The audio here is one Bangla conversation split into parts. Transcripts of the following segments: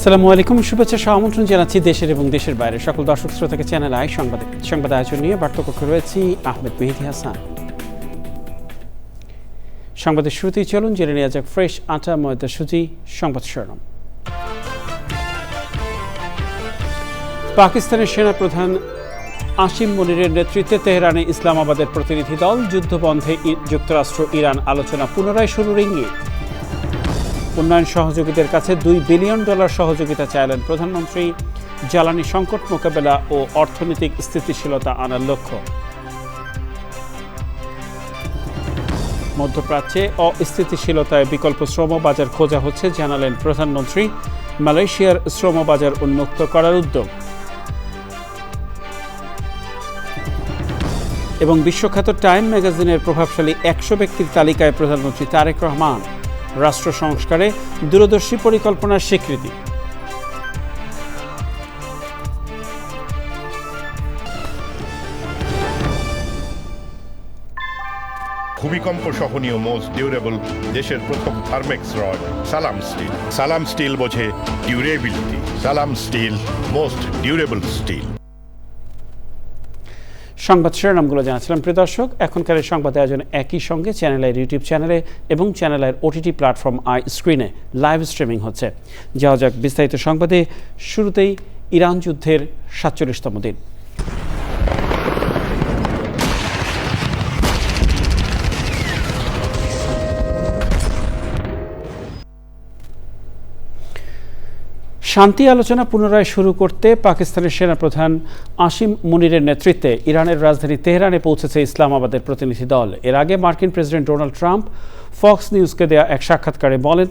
আসসালামু আলাইকুম, শুভেচ্ছা সহ আমন্ত্রণ জানাচ্ছি দেশের এবং দেশের বাইরে সকল দর্শক শ্রোতাকে চ্যানেল আই সংবাদ আয়োজন নিয়ে বার্তাকক্ষে রয়েছি আহমেদ মেহেদী হাসান। সংবাদের শুরুতেই চলুন জেনে নেওয়া যাক ফ্রেশ আটা ময়দা সুজি সংবাদ শিরোনাম। পাকিস্তানের সেনাপ্রধান আসিম মনিরের নেতৃত্বে তেহরানে ইসলামাবাদের প্রতিনিধি দল যুদ্ধবন্ধে যুক্তরাষ্ট্র ইরান আলোচনা পুনরায় শুরুর ইঙ্গিত। উন্নয়ন সহযোগীদের কাছে $2 বিলিয়ন সহযোগিতা চাইলেন প্রধানমন্ত্রী। জ্বালানি সংকট মোকাবেলা ও অর্থনৈতিক স্থিতিশীলতা আনার লক্ষ্য। মধ্যপ্রাচ্যে অস্থিতিশীলতায় বিকল্প শ্রম বাজার খোঁজা হচ্ছে জানালেন প্রধানমন্ত্রী। মালয়েশিয়ার শ্রম বাজার উন্মুক্ত করার উদ্যোগ। এবং বিশ্বখ্যাত টাইম ম্যাগাজিনের প্রভাবশালী 100 ব্যক্তির তালিকায় প্রধানমন্ত্রী তারেক রহমান। রাষ্ট্র সংস্কারে দূরদর্শী পরিকল্পনার স্বীকৃতি। ভূমিকম্প সহনীয় মোস্ট ডিউরেবল দেশের প্রথম থার্মেক্স রড সালাম স্টিল। সালাম স্টিল বোঝে ডিউরেবিলিটি। সালাম স্টিল, মোস্ট ডিউরেবল স্টিল। সংবাদ শিরোনামগুলো জানাচ্ছিলাম প্রিয় দর্শক। এখনকার এই সংবাদ আয়োজন একই সঙ্গে চ্যানেলের ইউটিউব চ্যানেলে এবং চ্যানেলের ওটিটি প্ল্যাটফর্ম আই স্ক্রিনে লাইভ স্ট্রিমিং হচ্ছে। যাওয়া যাক বিস্তারিত সংবাদে। শুরুতেই ইরান যুদ্ধের 47তম দিন। শান্তি আলোচনা পুনরায় শুরু করতে পাকিস্তানের সেনাপ্রধান আসিম মুনিরের নেতৃত্বে ইরানের রাজধানী তেহরানে পৌঁছেছে ইসলামাবাদের প্রতিনিধি দল। এর আগে মার্কিন প্রেসিডেন্ট ডোনাল্ড ট্রাম্প ফক্স নিউজকে দেয়া এক সাক্ষাৎকারে বলেন,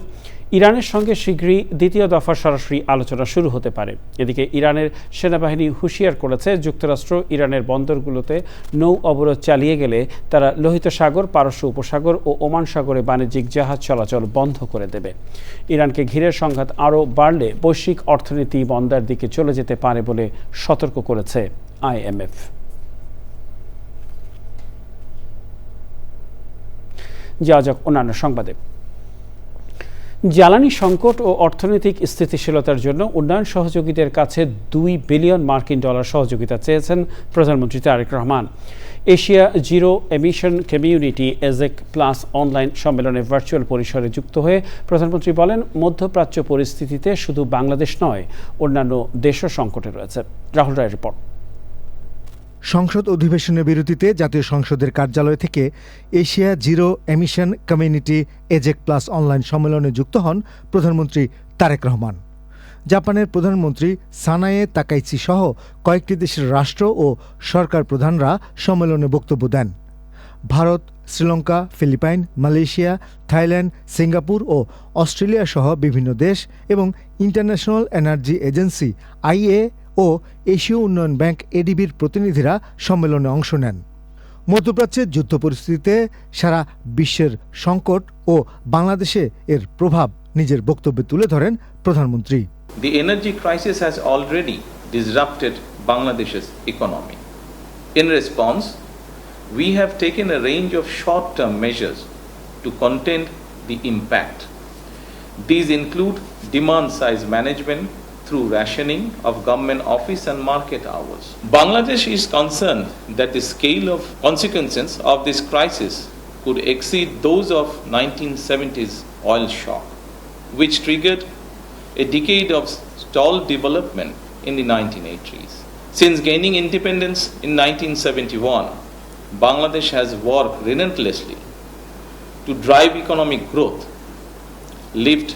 ইরানের সঙ্গে শীঘ্রই দ্বিতীয় দফার সরাসরি আলোচনা শুরু হতে পারে। এদিকে ইরানের সেনাবাহিনী হুঁশিয়ার করেছে, যুক্তরাষ্ট্র ইরানের বন্দরগুলোতে নৌ অবরোধ চালিয়ে গেলে তারা লোহিত সাগর, পারস্য উপসাগর ও ওমান সাগরে বাণিজ্যিক জাহাজ চলাচল বন্ধ করে দেবে। ইরানকে ঘিরে সংঘাত আরও বাড়লে বৈশ্বিক অর্থনীতি মন্দার দিকে চলে যেতে পারে বলে সতর্ক করেছে IMF। যাওয়া যাক অন্যান্য সংবাদে। জ্বালানি সংকট ও অর্থনৈতিক স্থিতিশীলতার জন্য উন্নয়ন সহযোগীদের কাছে $2 বিলিয়ন সহযোগিতা চেয়েছেন প্রধানমন্ত্রী Tarek Rahman. Asia zero emission community এজেক প্লাস অনলাইন সম্মেলনে ভার্চুয়াল পরিসরে যুক্ত হয়ে প্রধানমন্ত্রী বলেন, মধ্যপ্রাচ্য পরিস্থিতিতে শুধু বাংলাদেশ নয়, অন্যান্য দেশও সংকটে রয়েছে। রাহুল রায়ের রিপোর্ট। সংসদ অধিবেশনের বিরতিতে জাতীয় সংসদের কার্যালয় থেকে এশিয়া জিরো এমিশন কমিউনিটি এজেক প্লাস অনলাইন সম্মেলনে যুক্ত হন প্রধানমন্ত্রী তারেক রহমান। জাপানের প্রধানমন্ত্রী সানায়ে তাকাইচি সহ কয়েকটি দেশের রাষ্ট্র ও সরকার প্রধানরা সম্মেলনে বক্তব্য দেন। Bharat, Sri Lanka, Philippines, Malaysia, Thailand, Singapore ও অস্ট্রেলিয়া সহ বিভিন্ন দেশ এবং ইন্টারন্যাশনাল এনার্জি এজেন্সি IA ও এশীয় উন্নয়ন ব্যাংক ADBর প্রতিনিধিরা সম্মেলনে অংশ নেন। মধ্যপ্রাচ্যের যুদ্ধ পরিস্থিতিতে সারা বিশ্বের সংকট ও বাংলাদেশে এর প্রভাব নিজের বক্তব্যে তুলে ধরেন প্রধানমন্ত্রী। The energy crisis has already disrupted Bangladesh's economy. In response, we have taken a range of short-term measures to contain the impact. These include demand-side management through rationing of government office and market hours. Bangladesh is concerned that the scale of consequences of this crisis could exceed those of 1970s oil shock, which triggered a decade of stalled development in the 1980s. Since gaining independence in 1971, Bangladesh has worked relentlessly to drive economic growth, lift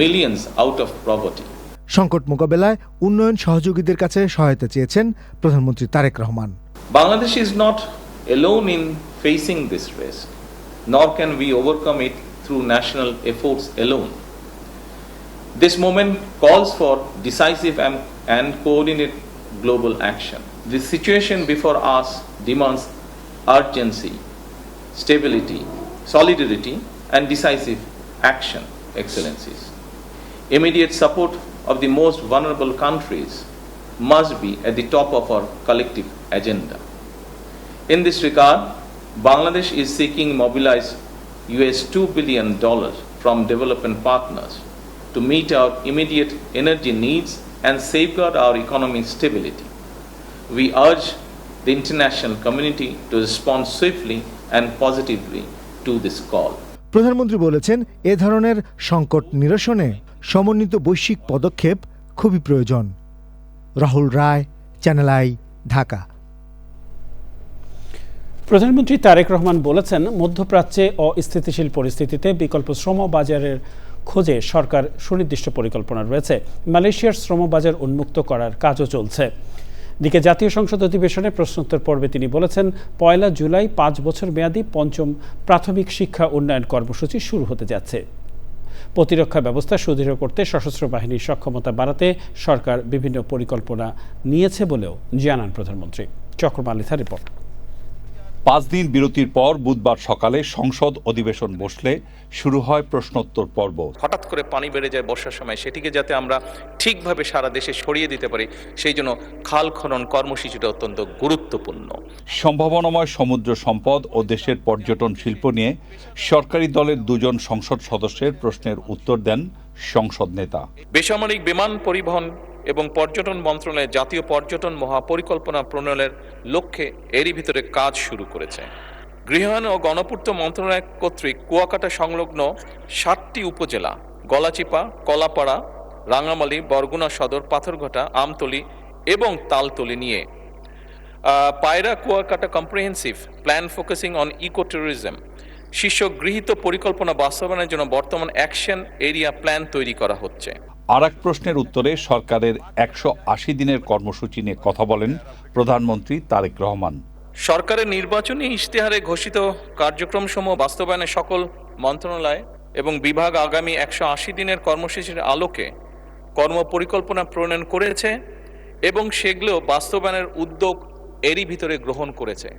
millions out of poverty. সংকট মোকাবেলায় উন্নয়ন সহযোগীদের কাছে সহায়তা চেয়েছেন প্রধানমন্ত্রী Tarek Rahman. Bangladesh is not alone in facing this risk, nor can we overcome it through national efforts alone. This moment calls for decisive and coordinated global action. The situation before us demands urgency, stability, solidarity, and decisive action, Excellencies. Immediate support of the most vulnerable countries must be at the top of our collective agenda. In this regard, Bangladesh is seeking to mobilize $2 billion from development partners to meet our immediate energy needs and safeguard our economic stability. We urge the international community to respond swiftly and positively to this call. প্রধানমন্ত্রী বলেছেন, এ ধরনের সংকট নিরসনে সমন্বিত বৈশ্বিক পদক্ষেপ খুবই প্রয়োজন। রাহুল রায়, চ্যানেল আই, ঢাকা। প্রধানমন্ত্রী তারেক রহমান বলেছেন, মধ্যপ্রাচ্যে অস্থিতিশীল পরিস্থিতিতে বিকল্প শ্রম বাজারের খোঁজে সরকার সুনির্দিষ্ট পরিকল্পনা রয়েছে। মালয়েশিয়ার শ্রম বাজার উন্মুক্ত করার কাজও চলছে। দিকে জাতীয় সংসদ অধিবেশনে প্রশ্নোত্তর পর্বে তিনি বলেছেন, 1 জুলাই 5 বছর মেয়াদী 5ম প্রাথমিক শিক্ষা উন্নয়ন কর্মসূচি শুরু হতে যাচ্ছে। প্রতিরক্ষা ব্যবস্থা সুদৃঢ় করতে সশস্ত্র বাহিনীর সক্ষমতা বাড়াতে সরকার বিভিন্ন পরিকল্পনা নিয়েছে বলেও জানান প্রধানমন্ত্রী। চক্রমালিথার রিপোর্ট। 5 দিন বিরতির পর বুধবার সকালে সংসদ অধিবেশন বসলে শুরু হয় প্রশ্নোত্তর পর্ব। হঠাৎ করে পানি বেড়ে যায় বর্ষার সময়, সেটিকে যাতে আমরা ঠিকভাবে সারা দেশে ছড়িয়ে দিতে পারি, সেই জন্য খাল খনন কর্মসূচিটা অত্যন্ত গুরুত্বপূর্ণ। সম্ভাবনাময় সমুদ্র সম্পদ ও দেশের পর্যটন শিল্প নিয়ে সরকারি দলের 2 জন সংসদ সদস্যের প্রশ্নের উত্তর দেন সংসদ নেতা। বেসামরিক বিমান পরিবহন এবং পর্যটন মন্ত্রণালয় জাতীয় পর্যটন মহাপরিকল্পনা প্রণয়নের লক্ষ্যে এরই ভিতরে কাজ শুরু করেছে। গৃহায়ণ ও গণপূর্ত মন্ত্রণালয় কর্তৃক কুয়াকাটা সংলগ্ন 7টি উপজেলা গলাচিপা, কলাপাড়া, রাঙামালী, বরগুনা সদর, পাথরঘাটা, আমতলী এবং তালতলী নিয়ে Payra Kuakata comprehensive plan focusing on eco tourism শীর্ষক গৃহীত পরিকল্পনা বাস্তবায়নের জন্য বর্তমান অ্যাকশন এরিয়া প্ল্যান তৈরি করা হচ্ছে। আর এক প্রশ্নের উত্তরে সরকারের 180 দিনের কর্মসূচি নিয়ে কথা বলেন প্রধানমন্ত্রী তারেক রহমান। সরকারের নির্বাচনী ইশতেহারে ঘোষিত কার্যক্রমসমূহ বাস্তবায়নে সকল মন্ত্রণালয় এবং বিভাগ আগামী 180 দিনের কর্মসূচির আলোকে কর্মপরিকল্পনা প্রণয়ন করেছে এবং সেগুলো বাস্তবায়নের উদ্যোগ এরই ভিতরে গ্রহণ করেছে।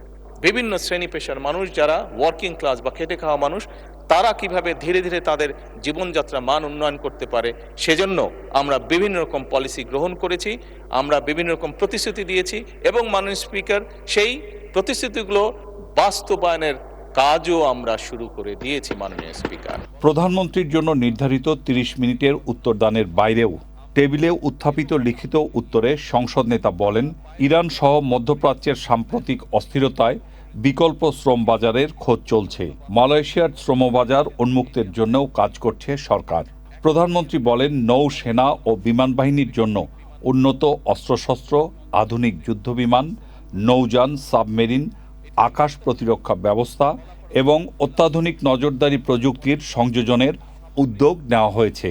বিভিন্ন শ্রেণী পেশার মানুষ যারা ওয়ার্কিং ক্লাস বা খেটে খাওয়া মানুষ, তারা কিভাবে ধীরে ধীরে তাদের জীবনযাত্রা মান উন্নয়ন করতে পারে, সেজন্য আমরা বিভিন্ন রকম পলিসি গ্রহণ করেছি, আমরা বিভিন্ন রকম প্রতিশ্রুতি দিয়েছি এবং মাননীয় স্পিকার সেই প্রতিশ্রুতিগুলো বাস্তবায়নের কাজও আমরা শুরু করে দিয়েছি। মাননীয় স্পিকার, প্রধানমন্ত্রীর জন্য নির্ধারিত 30 মিনিটের উত্তরদানের বাইরেও টেবিলে উত্থাপিত লিখিত উত্তরে সংসদ নেতা বলেন, ইরান সহ মধ্যপ্রাচ্যের সাম্প্রতিক অস্থিরতায় বিকল্প শ্রম বাজারের খোঁজ চলছে। মালয়েশিয়ার শ্রমবাজার উন্মুক্তের জন্যও কাজ করছে সরকার। প্রধানমন্ত্রী বলেন, নৌসেনা ও বিমান বাহিনীর জন্য উন্নত অস্ত্রশস্ত্র, আধুনিক যুদ্ধবিমান, নৌযান, সাবমেরিন, আকাশ প্রতিরক্ষা ব্যবস্থা এবং অত্যাধুনিক নজরদারি প্রযুক্তির সংযোজনের উদ্যোগ নেওয়া হয়েছে।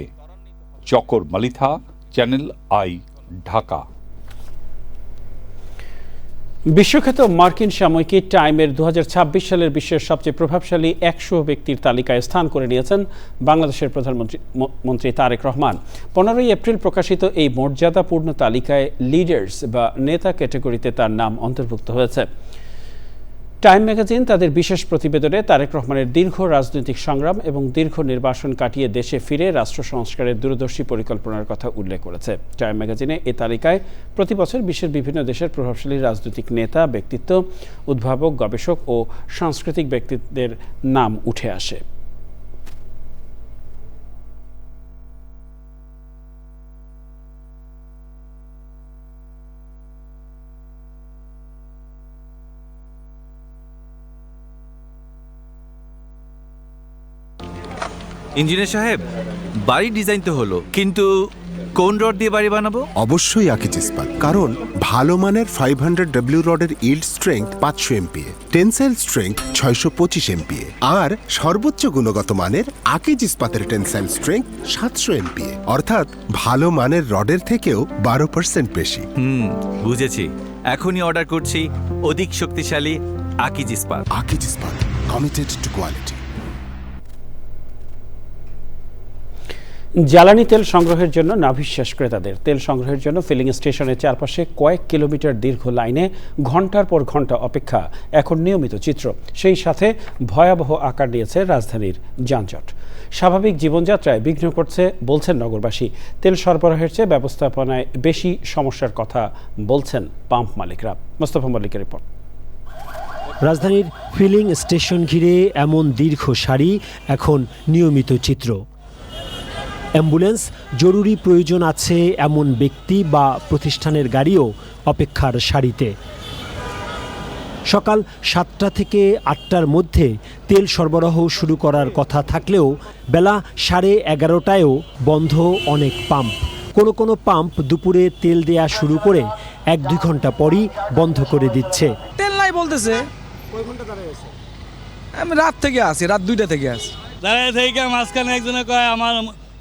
চকর মালিথা, চ্যানেল আই, ঢাকা। বিশ্বখ্যাত মার্কিন সাময়িকী টাইমের 2026 সালের বিশ্বের সবচেয়ে প্রভাবশালী 100 ব্যক্তির তালিকায় স্থান করে নিয়েছেন বাংলাদেশের প্রধানমন্ত্রী তারেক রহমান। 15 এপ্রিল প্রকাশিত এই মর্যাদাপূর্ণ তালিকায় লিডার্স বা নেতা ক্যাটাগরিতে তার নাম অন্তর্ভুক্ত হয়েছে। টাইম ম্যাগাজিন তাদের বিশেষ প্রতিবেদনে তারেক রহমানের দীর্ঘ রাজনৈতিক সংগ্রাম এবং দীর্ঘ নির্বাসন কাটিয়ে দেশে ফিরে রাষ্ট্র সংস্কারের দূরদর্শী পরিকল্পনার কথা উল্লেখ করেছে। টাইম ম্যাগাজিনে এ তালিকায় প্রতি বছর বিশ্বের বিভিন্ন দেশের প্রভাবশালী রাজনৈতিক নেতা, ব্যক্তিত্ব, উদ্ভাবক, গবেষক ও সাংস্কৃতিক ব্যক্তিত্বের নাম উঠে আসে। ইঞ্জিনিয়ার সাহেব, বাড়ি ডিজাইন তো হলো, কিন্তু কোন রড দিয়ে বাড়ি বানাবো? অবশ্যই আকিজ ইস্পাত, কারণ ভালো মানের 500W রডের yield strength 500 MPa, tensile strength 625 MPa আর সর্বোচ্চ গুণগত মানের আকিজ ইস্পাতের টেনসাইল স্ট্রেংথ 700 MPa, অর্থাৎ ভালো মানের রডের থেকেও 12% বেশি। বুঝেছি, এখনই অর্ডার করছি অধিক শক্তিশালী আকিজ ইস্পাত। আকিজ ইস্পাত, কমিটেড টু কোয়ালিটি। জ্বালানি তেল সংগ্রহের জন্য নাভিশ্বাস ক্রেতাদের। তেল সংগ্রহের জন্য ফিলিং স্টেশনের চারপাশে কয়েক কিলোমিটার দীর্ঘ লাইনে ঘন্টার পর ঘন্টা অপেক্ষা এখন নিয়মিত চিত্র। সেই সাথে ভয়াবহ আকার নিয়েছে রাজধানীর যানজট। স্বাভাবিক জীবনযাত্রায় বিঘ্ন করছে বলছেন নগরবাসী। তেল সরবরাহের চেয়ে ব্যবস্থাপনায় বেশি সমস্যার কথা বলছেন পাম্প মালিকরা। মোস্তফা মল্লিকের রিপোর্ট। রাজধানীর ফিলিং স্টেশন ঘিরে এমন দীর্ঘ সারি এখন নিয়মিত চিত্র। অ্যাম্বুলেন্স, জরুরি প্রয়োজন আছে এমন ব্যক্তি বা প্রতিষ্ঠানের গাড়িও অপেক্ষার সারিতে। সকাল 7টা থেকে 8টার মধ্যে তেল সরবরাহ শুরু করার কথা থাকলেও বেলা 11:30টায়ও বন্ধ অনেক পাম্প। কোনো পাম্প দুপুরে তেল দেয়া শুরু করে 1-2 ঘন্টা পরই বন্ধ করে দিচ্ছে। তেল নাই বলতেছে। কয় ঘন্টা দাঁড়ায় আছে? আমি রাত থেকে আসি, রাত 2টা থেকে আসি। দাঁড়ায় থেকে মাঝখানে একজনে কয় আমার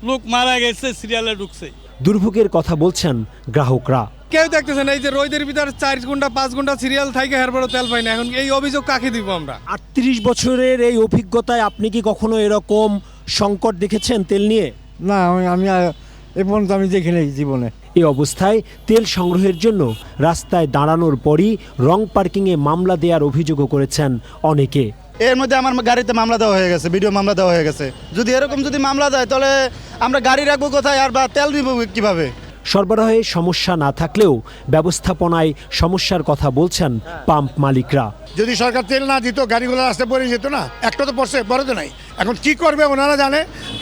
লোক মারা গেছে, সিরিয়ালে ঢুকছে। দুর্ভোগের কথা বলছেন গ্রাহকরা। কেউ দেখতেছেন এই যে রোদের ভিতর 4 ঘন্টা 5 ঘন্টা সিরিয়াল থাকে, এরপরও তেল পাই না। এখন এই অভিযোগ কাকে দিব আমরা? 38 বছরের এই অভিজ্ঞতায় আপনি কি কখনো এরকম সংকট দেখেছেন তেল নিয়ে? না, আমি এ পর্যন্ত আমি দেখি নাই জীবনে। এই অবস্থায় তেল সংগ্রহের জন্য রাস্তায় দাঁড়ানোর পরই রং পার্কিংয়ে মামলা দেওয়ার অভিযোগও করেছেন অনেকে। এর মধ্যে আমার গাড়িতে মামলা দেওয়া হয়ে গেছে, ভিডিও মামলা দেওয়া হয়ে গেছে। যদি এরকম মামলা দেয় তাহলে আমরা গাড়ি রাখবো কোথায় আর বা তেল নিব কিভাবে? সরবরাহে সমস্যা না থাকলেও ব্যবস্থাপনায় সমস্যার কথা বলছেন পাম্প মালিকরা। যদি সরকার তেল না দিত গাড়িগুলো রাস্তায় পড়ে যেত না। একটা তো পড়ছে, বড় তো নাই। এখন কি করবে ওনারা জানে।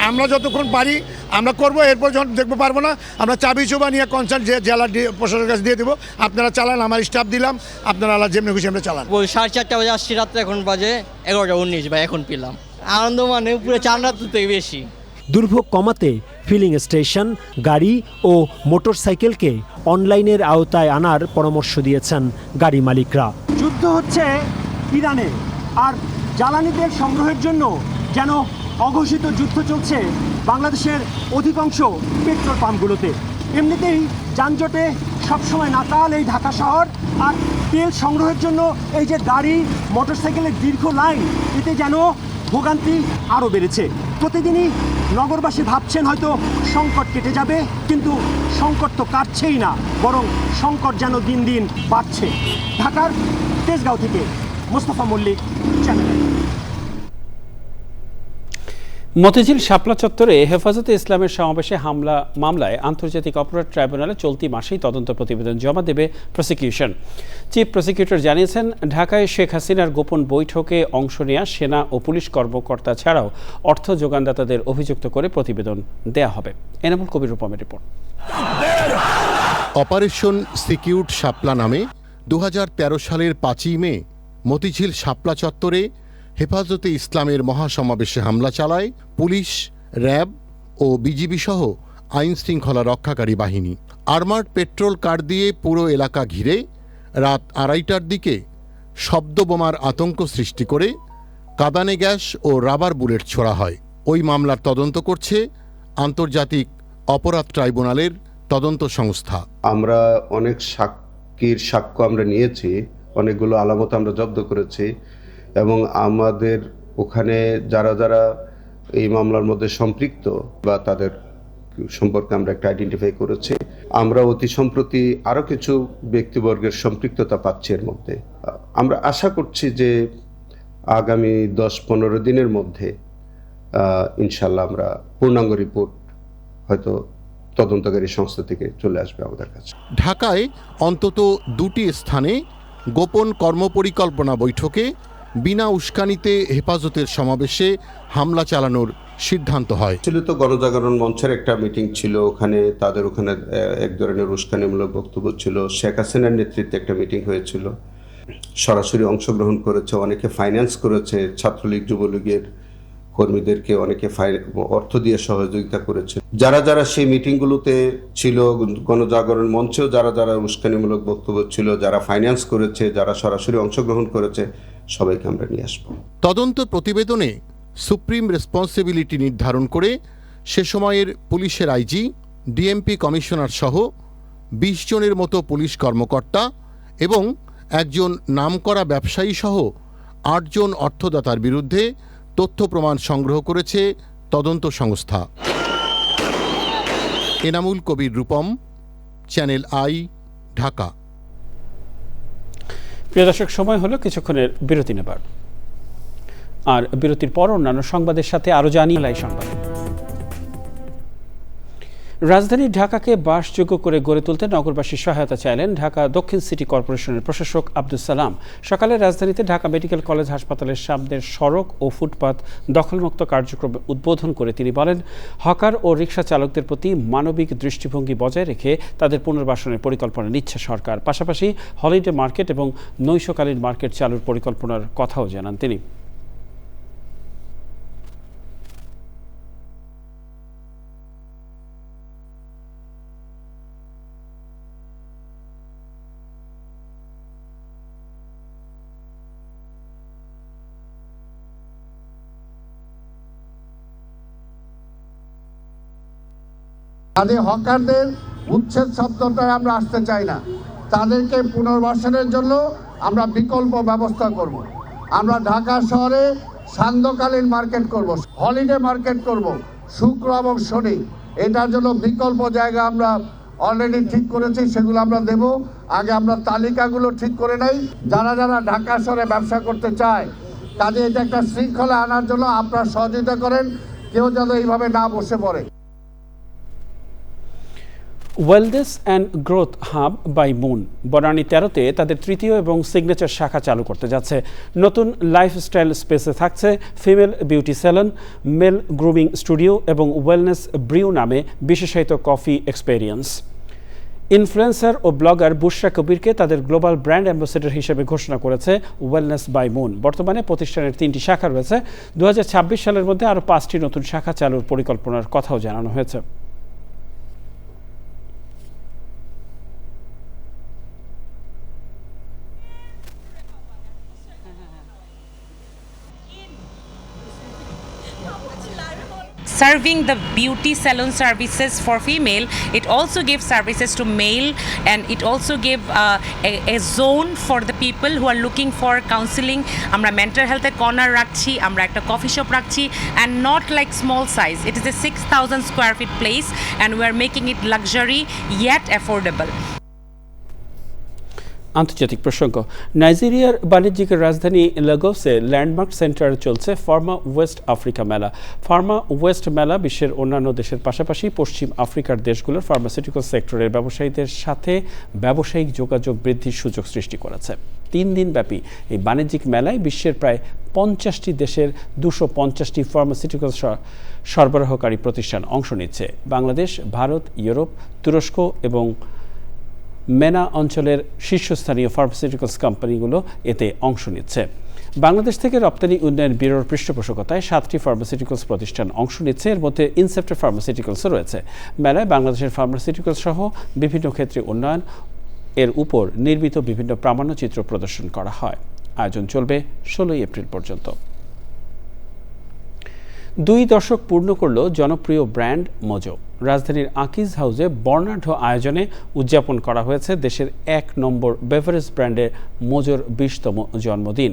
আমরা যতক্ষণ পারি আমরা করব, এরপর যখন দেখবো পারবো না আমরা চাবি চুবা নিয়ে কনসার্ন জেলার প্রশাসনের কাছে দিয়ে দেবো। আপনারা চালান, আমার স্টাফ দিলাম, আপনারা আল্লাহ যেমনি খুশি আমরা চালান। 4:30 বাজে আসছি, রাত্রে এখন বাজে 11:19 বা এখন পেলাম। আনন্দ মানে পুরো 4 রাত থেকে বেশি। দুর্ভোগ কমাতে ফিলিং স্টেশন, গাড়ি ও মোটরসাইকেলকে অনলাইনের আওতায় আনার পরামর্শ দিয়েছেন গাড়ি মালিকরা। যুদ্ধ হচ্ছে ইরানে, আর জ্বালানি তেল সংগ্রহের জন্য যেন অঘোষিত যুদ্ধ চলছে বাংলাদেশের অধিকাংশ পেট্রোল পাম্পগুলোতে। এমনিতেই যানজটে সবসময় নাকাল এই ঢাকা শহর, আর তেল সংগ্রহের জন্য এই যে গাড়ি মোটরসাইকেলের দীর্ঘ লাইন, এতে যেন ভোগান্তি আরও বেড়েছে। প্রতিদিনই নগরবাসী ভাবছেন হয়তো সংকট কেটে যাবে, কিন্তু সংকট তো কাটছেই না, বরং সংকট যেন দিন দিন বাড়ছে। ঢাকার তেজগাঁও থেকে মোস্তফা মল্লিক, চ্যানেল। মতিঝিল শাপলা চত্বরে হেফাজতে ইসলামের সমাবেশে মামলায় আন্তর্জাতিক অপরাধ ট্রাইব্যুনালে চলতি মাসেই তদন্ত প্রতিবেদন জমা দেবে প্রসিকিউশন। চিফ প্রসিকিউটর জানিয়েছেন, ঢাকায় শেখ হাসিনার গোপন বৈঠকে অংশ নেওয়া সেনা ও পুলিশ কর্মকর্তা ছাড়াও অর্থ যোগানদাতাদের অভিযুক্ত করে প্রতিবেদন দেয়া হবে। Enamul Kabir রূপমের report. Operation secured শাপলা নামে 2013 সালের 5ই মে মতিঝিল শাপলা চত্বরে হেফাজতে ইসলামের মহাসমাবেশে হামলা চালায় পুলিশ, র্যাব ও বিজিবি সহ আইন শৃঙ্খলা রক্ষাকারী বাহিনী। আর্মার্ড পেট্রোল কার দিয়ে পুরো এলাকা ঘিরে রাত 2:30টার দিকে শব্দবোমার আতঙ্ক সৃষ্টি করে কাঁদানে গ্যাস ও রাবার বুলেট ছোড়া হয়। ওই মামলার তদন্ত করছে আন্তর্জাতিক অপরাধ ট্রাইব্যুনালের তদন্ত সংস্থা। আমরা অনেক সাক্ষ্য আমরা নিয়েছি, অনেকগুলো আলামত আমরা জব্দ করেছি, এবং আমাদের ওখানে যারা এই মামলার মধ্যে সম্পৃক্ত বা তাদের সম্পর্কে আমরা একটা আইডেন্টিফাই করেছি। আমরা অতি সম্প্রতি আরও কিছু ব্যক্তিবর্গের সম্পৃক্ততা পাচ্ছি এর মধ্যে। আমরা আশা করছি যে আগামী 10-15 দিনের মধ্যে ইনশাল্লাহ আমরা পূর্ণাঙ্গ রিপোর্ট হয়তো তদন্তকারী সংস্থা থেকে চলে আসবে আমাদের কাছে। ঢাকায় অন্তত 2টি স্থানে গোপন কর্মপরিকল্পনা বৈঠকে বিনা উস্কানিতে হেফাজতের সমাবেশে হামলা চালানোর সিদ্ধান্ত হয়। ছিল তো গণজাগরণ মঞ্চের একটা মিটিং ছিল, ওখানে এক ধরনের উস্কানিমূলক বক্তব্য ছিল। শেখ হাসিনার নেতৃত্বে একটা মিটিং হয়েছিল, সরাসরি অংশগ্রহণ করেছে, অনেকে ফাইন্যান্স করেছে, ছাত্রলীগ যুবলীগের কর্মীদেরকে অনেকে অর্থ দিয়ে সহযোগিতা করেছে। যারা সেই মিটিংগুলোতে ছিল, গণজাগরণ মঞ্চেও যারা উস্কানিমূলক বক্তব্য ছিল, যারা ফাইন্যান্স করেছে, যারা সরাসরি অংশগ্রহণ করেছে, সবাইকে আমরা নিয়ে আসবো। তদন্ত প্রতিবেদনে সুপ্রিম রেসপন্সিবিলিটি নির্ধারণ করে সে সময়ের পুলিশের আইজি, ডিএমপি কমিশনার সহ 20 জনের মতো পুলিশ কর্মকর্তা এবং একজন নামকরা ব্যবসায়ী সহ 8 জন অর্থদাতার বিরুদ্ধে তথ্য প্রমাণ সংগ্রহ করেছে তদন্ত সংস্থা। Enamul Kabir Rupam, channel I, Dhaka. প্রিয় দর্শক, সময় হলো কিছুক্ষণের বিরতি নেবার, আর বিরতির পর অন্যান্য সংবাদের সাথে আরো জানিয়ে সংবাদ। রাজধানী ঢাকাকে বাসযোগ্য করে গড়ে তুলতে নগরবাসীর সহায়তা চাইলেন ঢাকা দক্ষিণ সিটি কর্পোরেশনের প্রশাসক আব্দুস সালাম। সকালে রাজধানীতে ঢাকা মেডিকেল কলেজ হাসপাতালের সামনের সড়ক ও ফুটপাত দখলমুক্ত কার্যক্রম উদ্বোধন করে তিনি বলেন, হকার ও রিকশা চালকদের প্রতি মানবিক দৃষ্টিভঙ্গি বজায় রেখে তাদের পুনর্বাসনের পরিকল্পনা নিচ্ছে সরকার। পাশাপাশি হলিডে মার্কেট এবং নৈশকালীন মার্কেট চালুর পরিকল্পনার কথাও জানান তিনি। তাদের হকারদের উচ্ছেদ শব্দটায় আমরা আসতে চাই না। তাদেরকে পুনর্বাসনের জন্য আমরা বিকল্প ব্যবস্থা করব। আমরা ঢাকা শহরে সান্ধ্যকালীন মার্কেট করব, হলিডে মার্কেট করব, শুক্র এবং শনি। এটার জন্য বিকল্প জায়গা আমরা অলরেডি ঠিক করেছি, সেগুলো আমরা দেব। আগে আমরা তালিকাগুলো ঠিক করে নেই, যারা যারা ঢাকা শহরে ব্যবসা করতে চায় কাজে এটা একটা শৃঙ্খলা আনার জন্য আপনারা সহযোগিতা করেন, কেউ যেন এইভাবে না বসে পড়ে। Wellness and growth hub by moon Banani 13-তে তাদের তৃতীয় এবং সিগনেচার শাখা চালু করতে যাচ্ছে। নতুন লাইফস্টাইল স্পেসে থাকছে female beauty salon, male grooming studio এবং ওয়েলনেস ব্রিউ নামে বিশেষায়িত কফি এক্সপেরিয়েন্স। ইনফ্লুয়েন্সার ও ব্লগার বুশরা কবিরকে তাদের গ্লোবাল ব্র্যান্ড অ্যাম্বাসেডর হিসেবে ঘোষণা করেছে ওয়েলনেস বাই মুন। বর্তমানে প্রতিষ্ঠানের 3টি শাখা রয়েছে। 2026 সালের মধ্যে আরও 5টি নতুন শাখা চালুর পরিকল্পনার কথাও জানানো হয়েছে। Serving the beauty salon services for female, it also gives services to male, and it also give a zone for the people who are looking for counseling. Amra mental health corner rakchi, amra ekta coffee shop rakchi, and not like small size. It is a 6,000 square feet place, and we are making it luxury yet affordable. আন্তর্জাতিক প্রসঙ্গ। নাইজেরিয়ার বাণিজ্যিক রাজধানী লাগোসে ল্যান্ডমার্ক সেন্টারে চলছে ফার্মা ওয়েস্ট আফ্রিকা মেলা। ফার্মা ওয়েস্ট মেলা বিশ্বের অন্যান্য দেশের পাশাপাশি পশ্চিম আফ্রিকার দেশগুলোর ফার্মাসিউটিক্যাল সেক্টরের ব্যবসায়ীদের সাথে ব্যবসায়িক যোগাযোগ বৃদ্ধির সুযোগ সৃষ্টি করেছে। 3 দিনব্যাপী এই বাণিজ্যিক মেলায় বিশ্বের প্রায় 50টি দেশের 250টি ফার্মাসিউটিক্যাল সরবরাহকারী প্রতিষ্ঠান অংশ নিচ্ছে। বাংলাদেশ, ভারত, ইউরোপ, তুরস্ক এবং মেনা অঞ্চলের শীর্ষস্থানীয় ফার্মাসিউটিক্যালস কোম্পানিগুলো এতে অংশ নিচ্ছে। বাংলাদেশ থেকে রপ্তানি উন্নয়ন ব্যুরোর পৃষ্ঠপোষকতায় 7টি ফার্মাসিউটিক্যালস প্রতিষ্ঠান অংশ নিচ্ছে। এর মধ্যে ইনসেপ্টার ফার্মাসিউটিক্যালসও রয়েছে। মেলায় বাংলাদেশের ফার্মাসিউটিক্যালস সহ বিভিন্ন ক্ষেত্রে উন্নয়ন এর উপর নির্মিত বিভিন্ন প্রামাণ্যচিত্র প্রদর্শন করা হয়। আয়োজন চলবে 16 এপ্রিল পর্যন্ত। 2 দশক পূর্ণ করল জনপ্রিয় ব্র্যান্ড মোজো। রাজধানীর আকিজ হাউসে বর্ণাঢ্য আয়োজনে উদযাপন করা হয়েছে দেশের 1 নম্বর বেভারেজ ব্র্যান্ডের মোজোর 20তম জন্মদিন।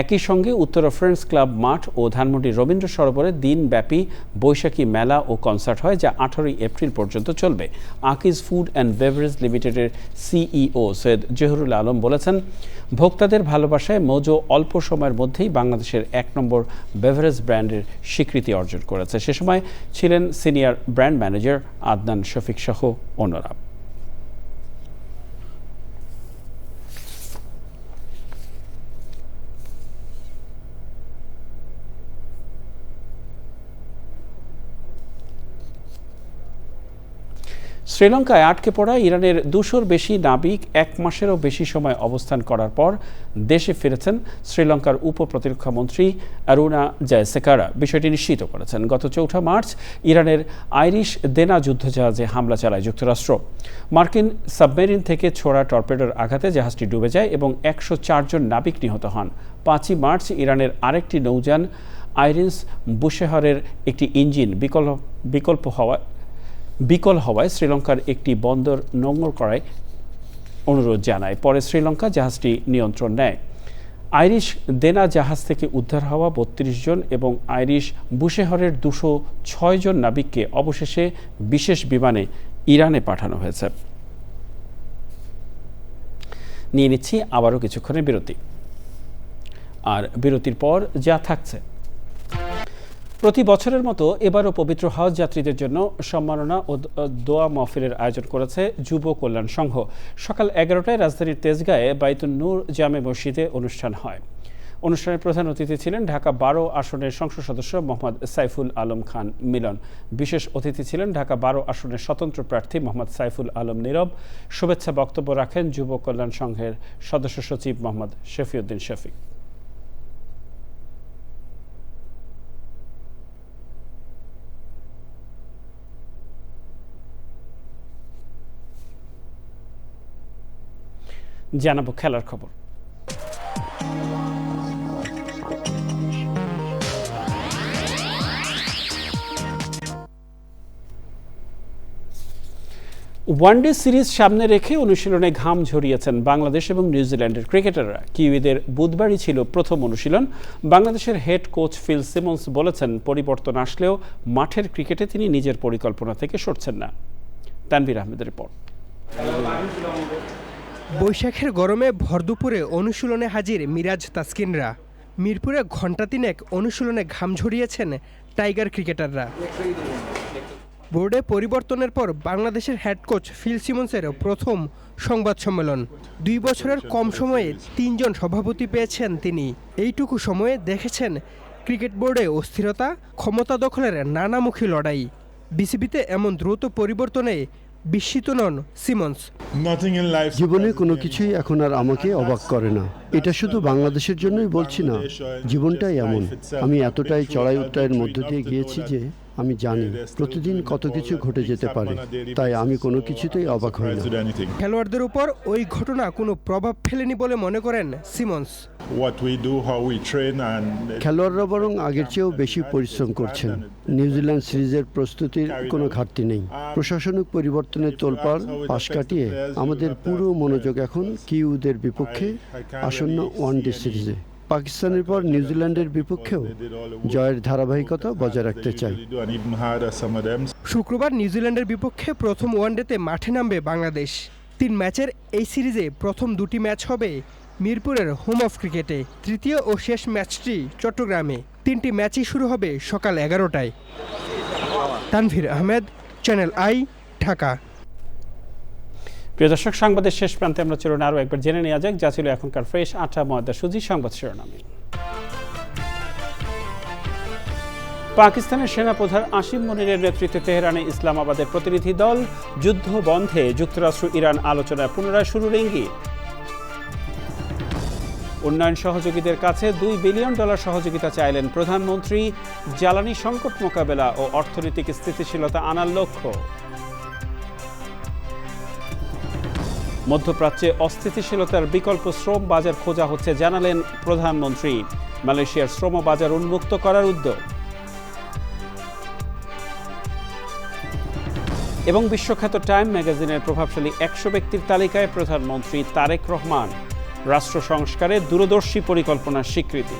একই সঙ্গে উত্তরা ফ্রেন্ডস ক্লাব মাঠ ও ধানমন্ডি রবীন্দ্র সরোবরে দিনব্যাপী বৈশাখী মেলা ও কনসার্ট হয়, যা 18 এপ্রিল পর্যন্ত চলবে। আকিজ ফুড অ্যান্ড বেভারেজ লিমিটেডের সিইও সৈয়দ জহুরুল আলম বলেছেন, ভোক্তাদের ভালোবাসায় মোজো অল্প সময়ের মধ্যেই বাংলাদেশের 1 নম্বর বেভারেজ ব্র্যান্ডের স্বীকৃতি অর্জন করেছে। সে সময় ছিলেন senior brand manager Adnan Shafiq সহ অন্যরা। শ্রীলঙ্কায় আটকে পড়া ইরানের 200-র বেশি নাবিক 1 মাসেরও বেশি সময় অবস্থান করার পর দেশে ফিরেছেন শ্রীলঙ্কার উপপ্রতিরক্ষা মন্ত্রী অরুণা জয়সেকারা বিষয়টি নিশ্চিত করেছেন। গত 4 মার্চ ইরানের আইরিশ দেনা যুদ্ধজাহাজে হামলা চালায় যুক্তরাষ্ট্র। মার্কিন সাবমেরিন থেকে ছোড়া টর্পেডোর আঘাতে জাহাজটি ডুবে যায় এবং 104 জন নাবিক নিহত হন। 5 মার্চ ইরানের আরেকটি নৌযান আইরিস বুশেহরের একটি ইঞ্জিন বিকল হওয়ায় শ্রীলঙ্কার একটি বন্দর নোঙর করার অনুরোধ জানায়। পরে শ্রীলঙ্কা জাহাজটি নিয়ন্ত্রণ নেয়। আইরিশ দেনা জাহাজ থেকে উদ্ধার হওয়া 32 জন এবং আইরিশ বুশেহরের 206 জন নাবিককে অবশেষে বিশেষ বিমানে ইরানে পাঠানো হয়েছে। নিয়ে নিচ্ছি আবারও কিছুক্ষণের বিরতি, আর বিরতির পর যা থাকছে। প্রতি বছরের মতো এবারও পবিত্র হজ যাত্রীদের জন্য সম্মাননা ও দোয়া মাহফিলের আয়োজন করেছে যুব কল্যাণ সংঘ। সকাল 11টায় রাজধানীর তেজগাঁয়ে বাইতুন নূর জামে মসজিদে অনুষ্ঠান হয়। অনুষ্ঠানের প্রধান অতিথি ছিলেন ঢাকা 12 আসনের সংসদ সদস্য মোহাম্মদ সাইফুল আলম খান মিলন। বিশেষ অতিথি ছিলেন ঢাকা 12 আসনের স্বতন্ত্র প্রার্থী মোহাম্মদ সাইফুল আলম নীরব। শুভেচ্ছা বক্তব্য রাখেন যুব কল্যাণ সংঘের সদস্য সচিব মোহাম্মদ শফিউদ্দিন শফিক। জানাবো খেলার খবর। ওয়ানডে সিরিজ সামনে রেখে অনুশীলনে ঘাম ঝরিয়েছেন বাংলাদেশ এবং নিউজিল্যান্ডের ক্রিকেটাররা। কিউইদের বুধবারই ছিল প্রথম অনুশীলন। বাংলাদেশের হেড কোচ ফিল সিমন্স বলেছেন, পরিবর্তন আসলেও মাঠের ক্রিকেটে তিনি নিজের পরিকল্পনা থেকে সরছেন না। তানভীর আহমেদের রিপোর্ট। বৈশাখের গরমে ভরদুপুরে অনুশীলনে হাজির মিরাজ তাসকিনরা। মিরপুরে ঘণ্টা তিনেক অনুশীলনে ঘাম ঝরিয়েছেন টাইগার ক্রিকেটাররা। বোর্ডে পরিবর্তনের পর বাংলাদেশের হেড কোচ ফিল সিমন্সের প্রথম সংবাদ সম্মেলন। 2 বছরের কম সময়ে 3 জন সভাপতি পেয়েছেন তিনি। এইটুকু সময়ে দেখেছেন ক্রিকেট বোর্ডে অস্থিরতা, ক্ষমতা দখলের নানামুখী লড়াই। বিসিবিতে এমন দ্রুত পরিবর্তনে বিস্মিত নন সিমন্স। জীবনে কোনো কিছুই এখন আর আমাকে অবাক করে না। এটা শুধু বাংলাদেশের জন্যই বলছি না, জীবনটাই এমন। আমি এতটাই চড়াই উত্তরায়ের মধ্য দিয়ে গিয়েছি যে আমি জানি প্রতিদিন কত কিছু ঘটে যেতে পারে, তাই আমি কোনো কিছুতেই অবাক হই না। খেলোয়াড়দের উপর ওই ঘটনা কোনো প্রভাব ফেলেনি বলে মনে করেন সিমন্স। খেলোয়াড়রা বরং আগের চেয়েও বেশি পরিশ্রম করছেন। নিউজিল্যান্ড সিরিজের প্রস্তুতির কোনো ঘাটতি নেই। প্রশাসনিক পরিবর্তনের তোলপাড় পাশ কাটিয়ে আমাদের পুরো মনোযোগ এখন কিউদের বিপক্ষে আসন্ন ওয়ানডে সিরিজে। পাকিস্তানের পর নিউজিল্যান্ডের বিপক্ষেও জয়ের ধারাবাহিকতা বজায় রাখতে চাই। শুক্রবার নিউজিল্যান্ডের বিপক্ষে প্রথম ওয়ানডেতে মাঠে নামবে বাংলাদেশ। 3 ম্যাচের এই সিরিজে প্রথম 2টি ম্যাচ হবে মিরপুরের হোম অফ ক্রিকেটে। তৃতীয় ও শেষ ম্যাচটি চট্টগ্রামে। 3টি ম্যাচই শুরু হবে সকাল 11টায়। Tanvir Ahmed, channel I, Dhaka. প্রিয় দর্শক, সংবাদের শেষ প্রান্তে আমরা চলুন আরও একবার জেনে নেওয়া যাক যা ছিল এখনকার ফ্রেশ আটা ময়দা সুজি সংবাদ শিরোনামে। পাকিস্তানের সেনাপ্রধান আসিম মনিরের নেতৃত্বে তেহরানে ইসলামাবাদের প্রতিনিধি দল। যুদ্ধ বন্ধে যুক্তরাষ্ট্র ইরান আলোচনায় পুনরায় শুরুর ইঙ্গিত। উন্নয়ন সহযোগীদের কাছে $2 বিলিয়ন সহযোগিতা চাইলেন প্রধানমন্ত্রী। জ্বালানি সংকট মোকাবেলা ও অর্থনৈতিক স্থিতিশীলতা আনার লক্ষ্য। মধ্যপ্রাচ্যে অস্থিতিশীলতার বিকল্প শ্রম বাজার খোঁজা হচ্ছে জানালেন প্রধানমন্ত্রী। মালয়েশিয়ার শ্রম বাজার উন্মুক্ত করার উদ্যোগ। এবং বিশ্বখ্যাত টাইম ম্যাগাজিনের প্রভাবশালী 100 ব্যক্তির তালিকায় প্রধানমন্ত্রী তারেক রহমান। রাষ্ট্র সংস্কারে দূরদর্শী পরিকল্পনার স্বীকৃতি।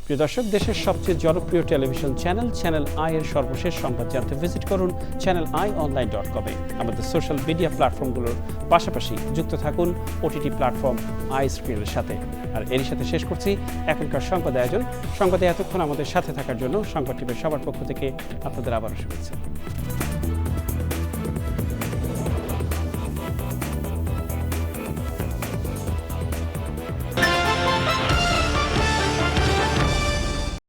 প্রিয় দর্শক, দেশের সবচেয়ে জনপ্রিয় টেলিভিশন চ্যানেল আই এর সর্বশেষ সংবাদ জানতে ভিজিট করুন channelionline.com এ। আমাদের সোশ্যাল মিডিয়া প্ল্যাটফর্মগুলোর পাশাপাশি যুক্ত থাকুন ওটিটি প্ল্যাটফর্ম আই স্ক্রিনের সাথে। আর এরই সাথে শেষ করছি এখনকার সংবাদ আয়োজন। সংবাদে এতক্ষণ আমাদের সাথে থাকার জন্য সংবাদ টিমের সবার পক্ষ থেকে আপনাদের আবারও শুভেচ্ছা।